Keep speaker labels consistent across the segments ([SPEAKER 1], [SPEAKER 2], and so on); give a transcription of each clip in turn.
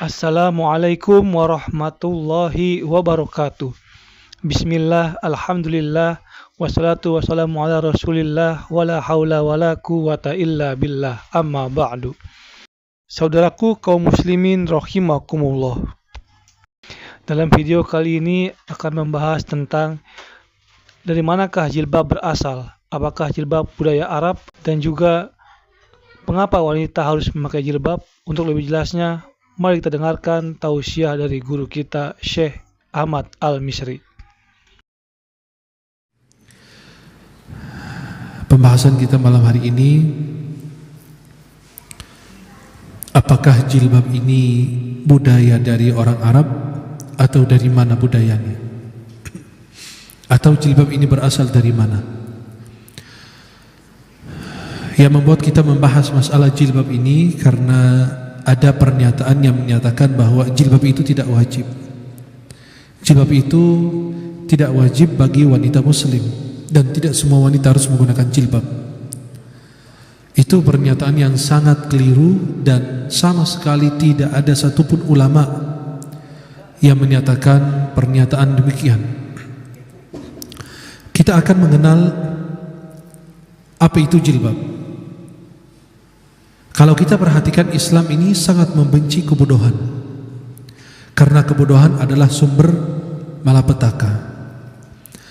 [SPEAKER 1] Assalamualaikum warahmatullahi wabarakatuh. Bismillah, alhamdulillah, wassalatu wassalamu ala rasulillah, wala haula wala quwata illa billah, amma ba'du. Saudaraku kaum muslimin rahimakumullah. Dalam video kali ini akan membahas tentang dari manakah jilbab berasal, apakah jilbab budaya Arab, dan juga mengapa wanita harus memakai jilbab. Untuk lebih jelasnya, mari kita dengarkan tausiah dari guru kita, Syekh Ahmad Al-Misri.
[SPEAKER 2] Pembahasan kita malam hari ini, apakah jilbab ini budaya dari orang Arab atau dari mana budayanya? Atau jilbab ini berasal dari mana? Yang membuat kita membahas masalah jilbab ini karena ada pernyataan yang menyatakan bahwa jilbab itu tidak wajib. Jilbab itu tidak wajib bagi wanita muslim dan tidak semua wanita harus menggunakan jilbab. Itu pernyataan yang sangat keliru dan sama sekali tidak ada satupun ulama yang menyatakan pernyataan demikian. Kita akan mengenal apa itu jilbab. Kalau kita perhatikan, Islam ini sangat membenci kebodohan, karena kebodohan adalah sumber malapetaka.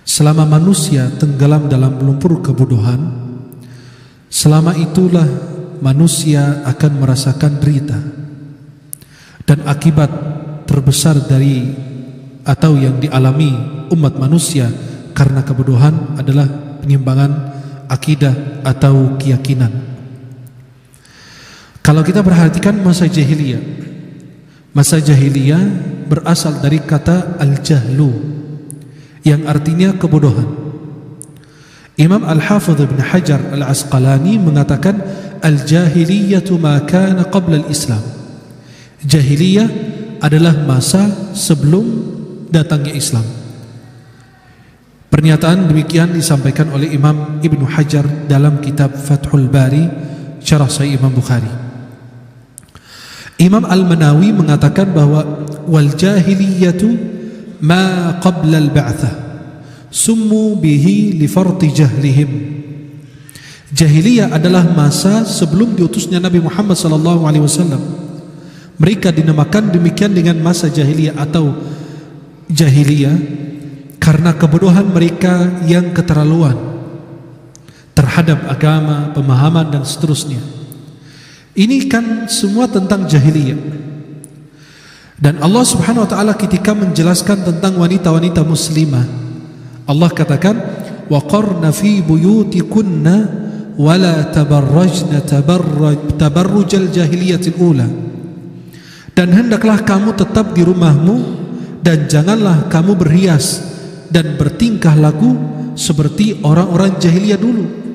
[SPEAKER 2] Selama manusia tenggelam dalam lumpur kebodohan, selama itulah manusia akan merasakan derita. Dan akibat terbesar dari atau yang dialami umat manusia karena kebodohan adalah penyimpangan akidah atau keyakinan. Kalau kita perhatikan masa jahiliyah berasal dari kata al-jahlu yang artinya kebodohan. Imam Al-Hafidh Ibn Hajar Al-Asqalani mengatakan al-jahiliyatu ma kana qabla al-Islam. Jahiliyah adalah masa sebelum datangnya Islam. Pernyataan demikian disampaikan oleh Imam Ibn Hajar dalam kitab Fathul Bari, syarah Sahih Imam Bukhari. Imam Al-Manawi mengatakan bahwa wal jahiliyatu ma qabla al-ba'thah summu bihi li farti jahlihim. Jahiliyah adalah masa sebelum diutusnya Nabi Muhammad SAW. Mereka dinamakan demikian dengan masa jahiliyah atau jahiliyah karena kebodohan mereka yang keterlaluan terhadap agama, pemahaman dan seterusnya. Ini kan semua tentang jahiliyah. Dan Allah Subhanahu wa taala ketika menjelaskan tentang wanita-wanita muslimah, Allah katakan wa qarna fi buyutikunna wa la tabarrajna tabarrujal jahiliyatil ula. Dan hendaklah kamu tetap di rumahmu dan janganlah kamu berhias dan bertingkah laku seperti orang-orang jahiliyah dulu.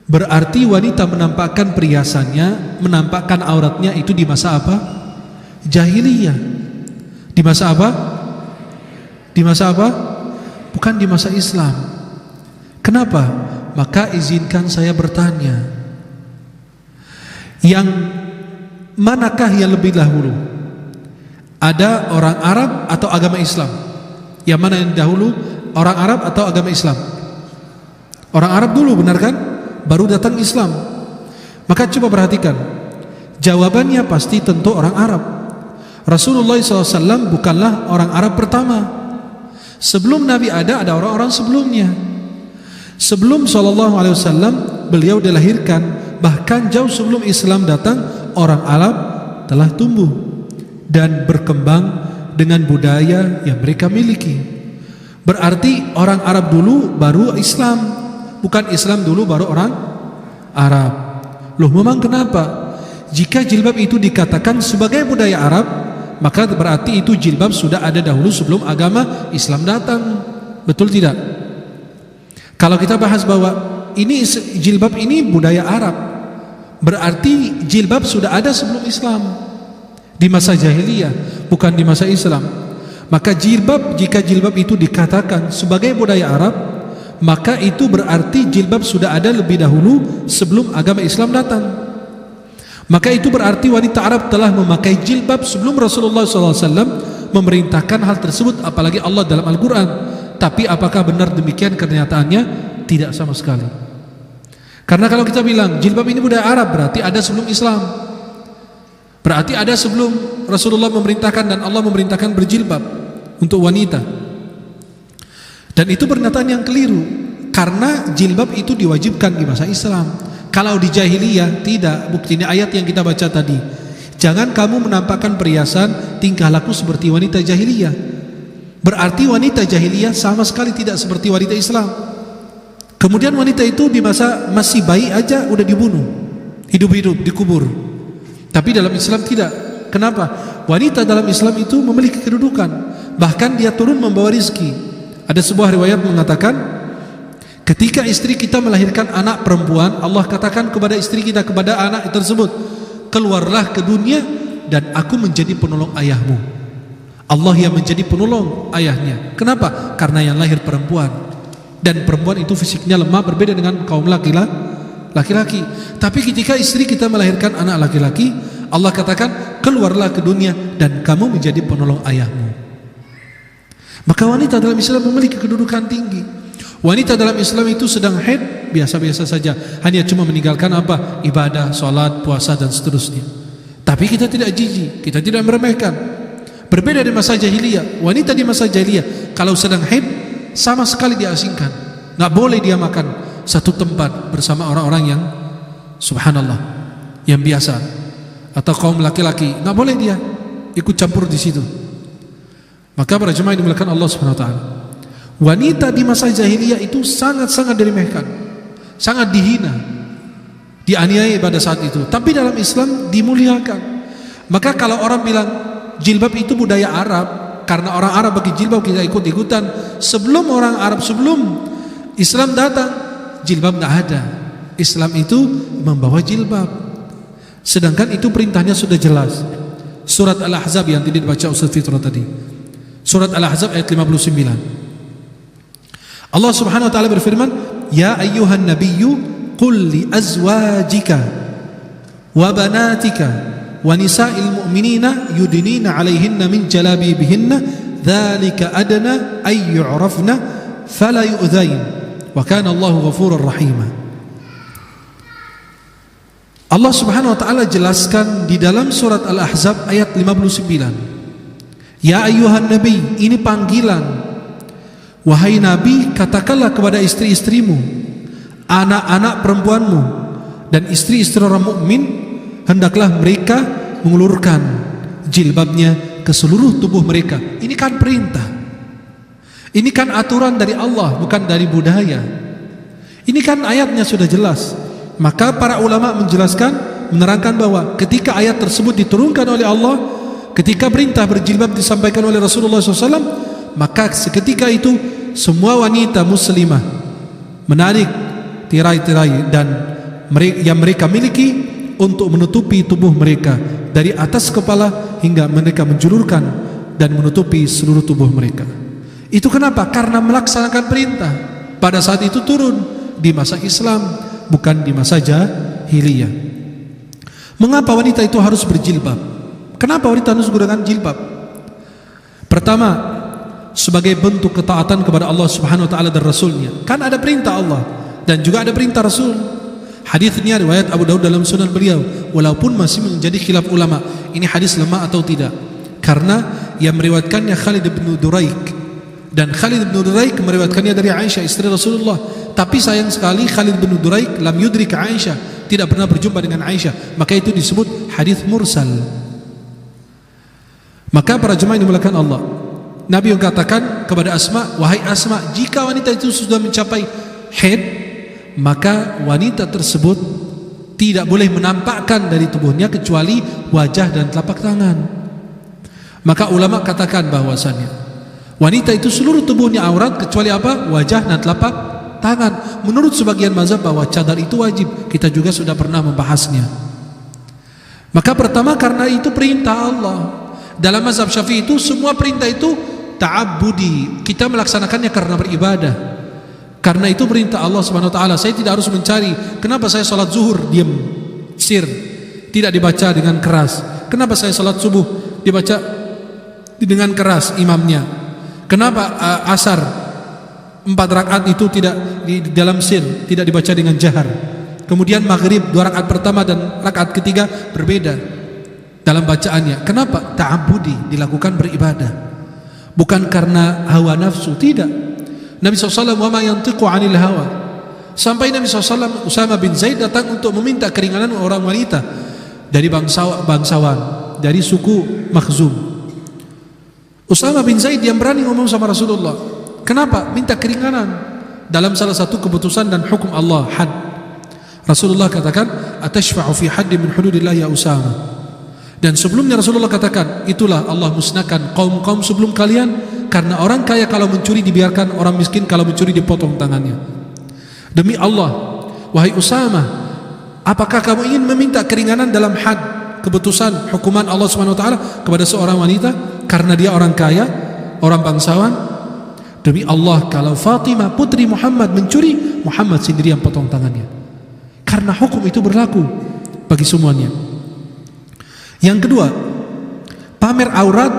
[SPEAKER 2] Berarti wanita menampakkan perhiasannya, menampakkan auratnya itu di masa apa? Jahiliyah. Di masa apa? Di masa apa? Bukan di masa Islam. Kenapa? Maka izinkan saya bertanya, yang manakah yang lebih dahulu? Ada orang Arab atau agama Islam? Yang mana yang dahulu? Orang Arab atau agama Islam? Orang Arab dulu, benar kan? Baru datang Islam. Maka coba perhatikan, jawabannya pasti tentu orang Arab. Rasulullah SAW bukanlah orang Arab pertama. Sebelum Nabi ada orang-orang sebelumnya. Sebelum SAW beliau dilahirkan, bahkan jauh sebelum Islam datang, orang Arab telah tumbuh dan berkembang dengan budaya yang mereka miliki. Berarti orang Arab dulu baru Islam, bukan Islam dulu baru orang Arab. Loh, memang kenapa? Jika jilbab itu dikatakan sebagai budaya Arab, maka berarti itu jilbab sudah ada dahulu sebelum agama Islam datang. Betul tidak? Kalau kita bahas bahwa ini jilbab ini budaya Arab, berarti jilbab sudah ada sebelum Islam, di masa jahiliyah, bukan di masa Islam. Maka jilbab, jika jilbab itu dikatakan sebagai budaya Arab, maka itu berarti jilbab sudah ada lebih dahulu sebelum agama Islam datang. Maka itu berarti wanita Arab telah memakai jilbab sebelum Rasulullah SAW memerintahkan hal tersebut, apalagi Allah dalam Al-Quran. Tapi apakah benar demikian kenyataannya? Tidak sama sekali. Karena kalau kita bilang jilbab ini budaya Arab, berarti ada sebelum Islam, berarti ada sebelum Rasulullah memerintahkan dan Allah memerintahkan berjilbab untuk wanita. Dan itu pernyataan yang keliru, karena jilbab itu diwajibkan di masa Islam. Kalau di jahiliyah tidak. Buktinya ayat yang kita baca tadi, jangan kamu menampakkan perhiasan, tingkah laku seperti wanita jahiliyah. Berarti wanita jahiliyah sama sekali tidak seperti wanita Islam. Kemudian wanita itu di masa masih bayi aja udah dibunuh, hidup-hidup dikubur. Tapi dalam Islam tidak. Kenapa? Wanita dalam Islam itu memiliki kedudukan, bahkan dia turun membawa rizki. Ada sebuah riwayat mengatakan, ketika istri kita melahirkan anak perempuan, Allah katakan kepada istri kita, kepada anak tersebut, keluarlah ke dunia dan aku menjadi penolong ayahmu. Allah yang menjadi penolong ayahnya. Kenapa? Karena yang lahir perempuan, dan perempuan itu fisiknya lemah, berbeda dengan kaum laki-laki. Tapi ketika istri kita melahirkan anak laki-laki, Allah katakan keluarlah ke dunia dan kamu menjadi penolong ayahmu. Maka wanita dalam Islam memiliki kedudukan tinggi. Wanita dalam Islam itu sedang haid biasa-biasa saja, hanya cuma meninggalkan apa? Ibadah, sholat, puasa dan seterusnya. Tapi kita tidak jijik, kita tidak meremehkan. Berbeda di masa jahiliyah. Wanita di masa jahiliyah kalau sedang haid sama sekali diasingkan, nggak boleh dia makan satu tempat bersama orang-orang yang subhanallah, yang biasa, atau kaum laki-laki, nggak boleh dia ikut campur di situ. Maka para jemaah yang dimuliakan Allah Subhanahu wa taala, wanita di masa jahiliyah itu sangat-sangat diremehkan, sangat dihina, dianiaya pada saat itu. Tapi dalam Islam dimuliakan. Maka kalau orang bilang jilbab itu budaya Arab, karena orang Arab bagi jilbab kita ikut-ikutan, sebelum orang Arab, sebelum Islam datang, jilbab tidak ada. Islam itu membawa jilbab, sedangkan itu perintahnya sudah jelas. Surat Al-Ahzab yang tidak dibaca Ustaz Fitra tadi, surat Al-Ahzab ayat 59, Allah Subhanahu wa taala berfirman, ya ayyuhan nabiyyu qul li azwajika wa banatika wa nisa'il mu'minina yudnina 'alaihinna min jalabibihinna dzalika adna ay yu'rafna fala yu'dzain wa kana Allahu ghafurur rahima. Allah Subhanahu wa taala jelaskan di dalam surat Al-Ahzab ayat 59, ya ayyuhan nabi, ini panggilan, wahai nabi, katakanlah kepada istri-istrimu, anak-anak perempuanmu dan istri-istri orang mukmin, hendaklah mereka mengulurkan jilbabnya ke seluruh tubuh mereka. Ini kan perintah, ini kan aturan dari Allah, bukan dari budaya. Ini kan ayatnya sudah jelas. Maka para ulama menjelaskan, menerangkan bahwa ketika ayat tersebut diturunkan oleh Allah, ketika perintah berjilbab disampaikan oleh Rasulullah SAW, maka seketika itu semua wanita muslimah menarik tirai-tirai dan yang mereka miliki untuk menutupi tubuh mereka dari atas kepala hingga mereka menjulurkan dan menutupi seluruh tubuh mereka. Itu kenapa? Karena melaksanakan perintah. Pada saat itu turun di masa Islam, bukan di masa jahiliyah. Mengapa wanita itu harus berjilbab? Kenapa wanita harus menggunakan jilbab? Pertama, sebagai bentuk ketaatan kepada Allah Subhanahu wa taala dan Rasulnya. Kan ada perintah Allah dan juga ada perintah Rasul. Hadisnya riwayat Abu Daud dalam sunan beliau, walaupun masih menjadi khilaf ulama, ini hadis lemah atau tidak, karena yang meriwayatkannya Khalid bin Duraik, dan Khalid bin Duraik meriwayatkannya dari Aisyah istri Rasulullah. Tapi sayang sekali Khalid bin Duraik lam yudrik Aisyah, tidak pernah berjumpa dengan Aisyah, maka itu disebut hadis mursal. Maka para jemaah yang dimuliakan Allah, Nabi yang katakan kepada Asma, wahai Asma, jika wanita itu sudah mencapai haid, maka wanita tersebut tidak boleh menampakkan dari tubuhnya kecuali wajah dan telapak tangan. Maka ulama katakan bahwasannya wanita itu seluruh tubuhnya aurat kecuali apa? Wajah dan telapak tangan. Menurut sebagian mazhab bahwa cadar itu wajib, kita juga sudah pernah membahasnya. Maka pertama karena itu perintah Allah. Dalam mazhab Syafi'i itu semua perintah itu ta'abbudi, kita melaksanakannya karena beribadah. Karena itu perintah Allah Subhanahu wa taala. Saya tidak harus mencari kenapa saya salat zuhur diam, sir, tidak dibaca dengan keras. Kenapa saya salat subuh dibaca dengan keras imamnya. Kenapa asar 4 rakaat itu tidak di dalam sir, tidak dibaca dengan jahar. Kemudian maghrib 2 rakaat pertama dan rakaat ketiga berbeda dalam bacaannya. Kenapa? Ta'abbudi, dilakukan beribadah. Bukan karena hawa nafsu, tidak. Nabi SAW wa ma yantiqu 'anil hawa. Sampai Nabi SAW, Usama bin Zaid datang untuk meminta keringanan orang wanita dari bangsawan, dari suku Makhzum. Usama bin Zaid yang berani ngomong sama Rasulullah. Kenapa? Minta keringanan dalam salah satu keputusan dan hukum Allah, had. Rasulullah katakan, atashfa'u fi haddin min hududillah ya Usama. Dan sebelumnya Rasulullah katakan, itulah Allah musnahkan kaum-kaum sebelum kalian, karena orang kaya kalau mencuri dibiarkan, orang miskin kalau mencuri dipotong tangannya. Demi Allah, wahai Usama, apakah kamu ingin meminta keringanan dalam had, keputusan hukuman Allah Subhanahu wa taala kepada seorang wanita karena dia orang kaya, orang bangsawan? Demi Allah, kalau Fatimah putri Muhammad mencuri, Muhammad sendiri yang potong tangannya. Karena hukum itu berlaku bagi semuanya. Yang kedua, pamer aurat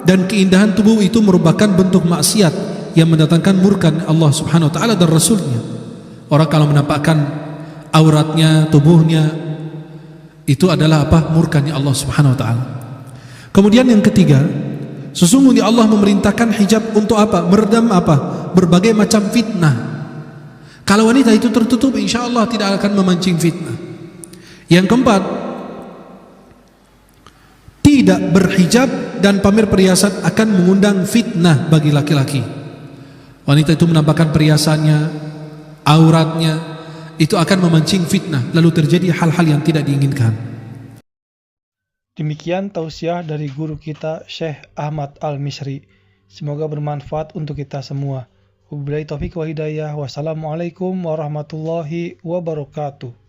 [SPEAKER 2] dan keindahan tubuh itu merupakan bentuk maksiat yang mendatangkan murka Allah Subhanahu wa taala dan Rasulnya. Orang kalau menampakkan auratnya, tubuhnya, itu adalah apa? Murkanya Allah Subhanahu wa taala. Kemudian yang ketiga, sesungguhnya Allah memerintahkan hijab untuk apa? Meredam apa? Berbagai macam fitnah. Kalau wanita itu tertutup, insya Allah tidak akan memancing fitnah. Yang keempat, tidak berhijab dan pamer perhiasan akan mengundang fitnah bagi laki-laki. Wanita itu menampakkan perhiasannya, auratnya, itu akan memancing fitnah, lalu terjadi hal-hal yang tidak diinginkan.
[SPEAKER 1] Demikian tausiah dari guru kita Syekh Ahmad Al-Misri. Semoga bermanfaat untuk kita semua. Wabillahi taufiq wal hidayah. Wassalamualaikum warahmatullahi wabarakatuh.